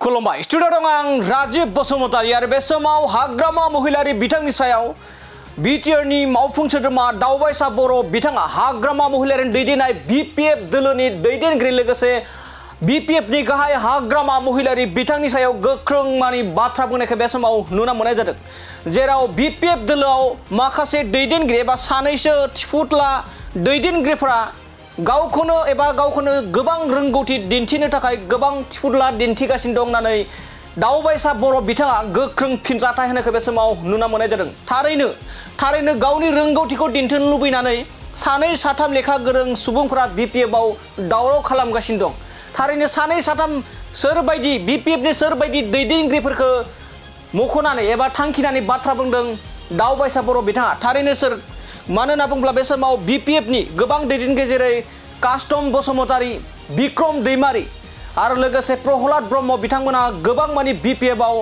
खुलुमबाय स्टुडिअ दं आं राजीव बसुमतारी आरो बे समाव हाग्रामा महिलारि बिथांनि सायाव बिटिआरनि मावफुं सोद्रोमा दावबायसा बर' बिथाङा हाग्रामा महिलारिनि दैदेननाय बिपिएफ दोलोनि दैदेनगिरि लोगोसे बिपिएफनि गाहाय हाग्रामा महिलारि बिथांनि सायाव गोख्रों मानि बाथ्रा बुंनायखौ बे समाव नुनो मोननाय जादों जेराव बिपिएफ दोलोआव माखासे दैदेनगिरि एबा सानैसो थिफुथला दैदेनगिरिफोरा गावखौनो गोबां रोंगौथि दिन्थिनो थाखाय गोबां थिफुथला दिन्थिगासिनो दं होननानै दावबायसा बर' बिथाङा गोख्रों फिनजाथाय होनायखौ बे समाव नुनो मोननाय जादों। थारैनो गावनि रोंगौथिखौ दिन्थिनो लुबैनानै सानै साथाम लेखा गोरों सुबुंफोरा बिपिएफआव दावराव खालामगासिनो दं। थारैनो सानै साथाम सोरबायदि बिपिएफनि सोरबायदि दैदेनगिरिफोरखौ मख'नानै एबा थांखिनानै बाथ्रा बुंदों दावबायसा बर' बिथाङा थारैनो सोर मानो होनना बुङोब्ला बे समाव बिपिएफनि गोबां दैदेनगिरि जेरै कास्टम बसुमतारी बिक्रम दैमारी आरो लोगोसे प्रहलाद ब्रह्म बिथांमोना गोबां मानि बिपिएफआव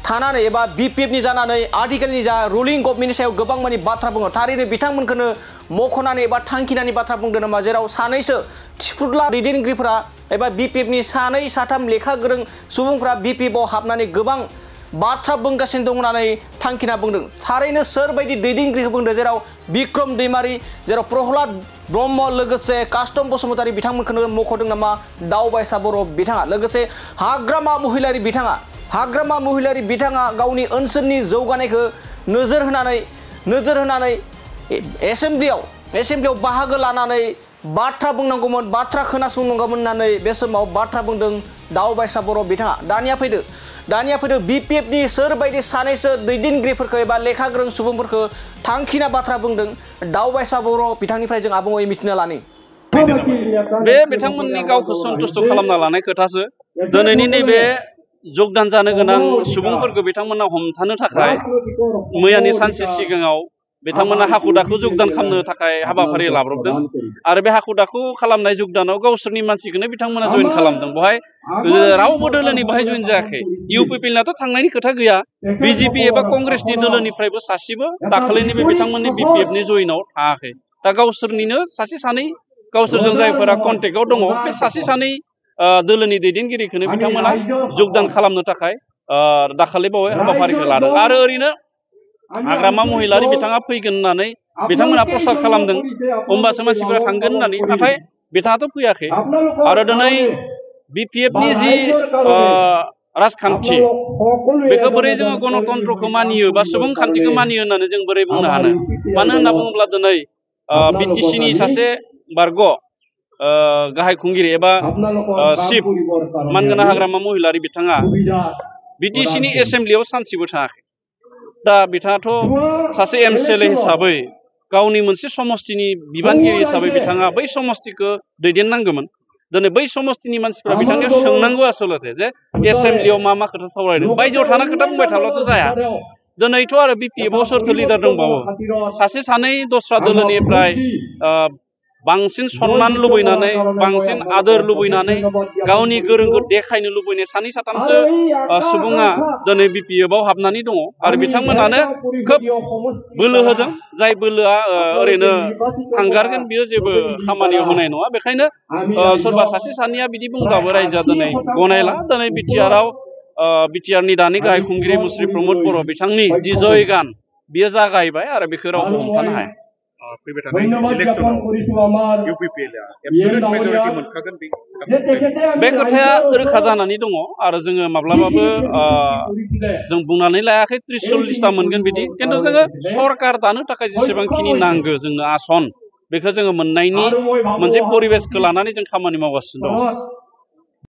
थानानै एबा बिपिएफनि जानानै आथिखालनि जा रुलिं गभर्नमेन्टनि सायाव गोबां मानि बाथ्रा बुङो थारैनो बिथांमोनखौनो मख'नानै एबा थांखिनानै बाथ्रा बुंदों नामा जेराव सानैसो थिफुथला दैदेनगिरिफोरा एबा बिपिएफनि सानै साथाम लेखा गोरों सुबुंफोरा बिपिएफआव हाबनानै गोबां बाथ्रा बुंगासिनो दं होननानै थांखिना बुंदों थारैनो सोरबायदि दैदेनगिरिखौ बुंदों जेराव बिक्रम दैमारी जेराव प्रहलाद ब्रह्म लोगोसे कास्टम बसुमतारी बिथांमोनखौनो मख'दों नामा दावबायसा बर' बिथाङा लोगोसे हाग्रामा महिलारि बिथाङा गावनि ओनसोलनि जौगानायखौ नोजोर होनानै एसेम्ब्लियाव बाहागो लानानै बाथ्रा बुंनांगौमोन बाथ्रा खोनासंनांगौमोन होननानै बे समाव बाथ्रा बुंदों दावबायसा बर' बिथाङा दानिया फैदो बिपिएफनि सोरबायदि सानैसो दैदेनगिरिफोरखौ एबा लेखा गोरों सुबुंफोरखौ थांखिना बाथ्रा बुंदों दावबायसा बर' बिथांनिफ्राय जों आबुङै मिथिना लानि बे बिथांमोननि गावखौ सन्तुष्ट खालामना लानाय खोथासो दिनैनि नैबे जगदान जानो गोनां सुबुंफोरखौ बिथांमोना हमथानो थाखाय मैयानि सानसे सिगाङाव बिथांमोना हाखु दाखु जगदान खालामनो थाखाय हाबाफारि लाब्रबदों आरो बे हाखु दाखु खालामनाय जगदानाव गावसोरनि मानसिखौनो बिथांमोना जइन खालामदों बेवहाय रावबो दोलोनि बेवहाय जइन जायाखै इउपिपिएलनाथ' थांनायनि खोथा गैया बिजेपि एबा कंग्रेसनि दोलोनिफ्रायबो सासेबो दाखालिनि बे बिथांमोननि बिपिएफनि जइनाव थाङाखै दा गावसोरनिनो सासे सानै गावसोरजों जायफोरा कन्टेक्टआव दङ बे सासे सानै दोलोनि दैदेनगिरिखौनो बिथांमोना जगदान खालामनो थाखाय दाखालि बावै हाबाफारिखौ लादों आरो ओरैनो हाग्रामा महिलारि बिथाङा फैगोन होननानै बिथांमोना प्रसार खालामदों होमबासो मानसिफोरा थांगोन होननानै नाथाय बिथाङाथ' फैयाखै आरो दिनै बिपिएफनि जि राजखान्थि बेखौ बोरै जोङो गणतन्त्रखौ मानियो बा सुबुंखान्थिखौ मानियो होननानै जों बोरै बुंनो हानो मानो होनना बुङोब्ला दिनै बिटिसिनि सासे बारग' गाहाय खुंगिरि एबा चिफ मानगोनां हाग्रामा महिलारि बिथाङा बिटिसिनि एसेम्ब्लियाव सानसेबो थाङाखै दा बिथाङाथ' सासे एमसिएलए हिसाबै गावनि मोनसे समस्तिनि बिबानगिरि हिसाबै बिथाङा बै समस्तिखौ दैदेननांगौमोन दिनै बै समस्तिनि मानसिफ्रा बिथांनियाव सोंनांगौ आसलथे जे एसेम्ब्लियाव मा खोथा सावरायदों बायजोआव थाना खोथा बुंबाय थाब्लाथ' जाया दिनैथ' आरो बिपिएफआव सोरथो लिडार दंबावो सासे सानै दस्रा दोलोनिफ्राय बांसिन सन्मान लुबैनानै बांसिन आदोर लुबैनानै गावनि गोरोंखौ देखायनो लुबैनाय सानै साथामसो सुबुङा दिनै बिपिएफआव हाबनानै दङ आरो बिथांमोनानो खोब बोलो होदों जाय बोलोआ ओरैनो थांगारगोन बियो जेबो खामानियाव होनाय नङा बेखायनो सोरबा सासे सानैया बिदि बुंब्लाबो रायजोआ दिनै गनायला दिनै बिटिआरनि दानि गाहाय खुंगिरि मुस्रि प्रमद बर' बिथांनि जि जयगान बियो जागायबाय आरो बेखौ रावबो हमथानो हाया फैबाय थानाय इलेक्सनाव इउपिपिएलआ एबसुलेट मेजरिटि मोनखागोन बे खोथाया रोखा जानानै दङ आरो जोङो माब्लाबाबो जों बुंनानै लायाखै 30-40टा मोनगोन बिदि खिन्थु जोङो सरकार दानो थाखाय जेसेबांखिनि नांगौ जोंनो आसन बेखौ जोङो मोननायनि मोनसे परिबेसखौ लानानै जों खामानि मावगासिनो दङ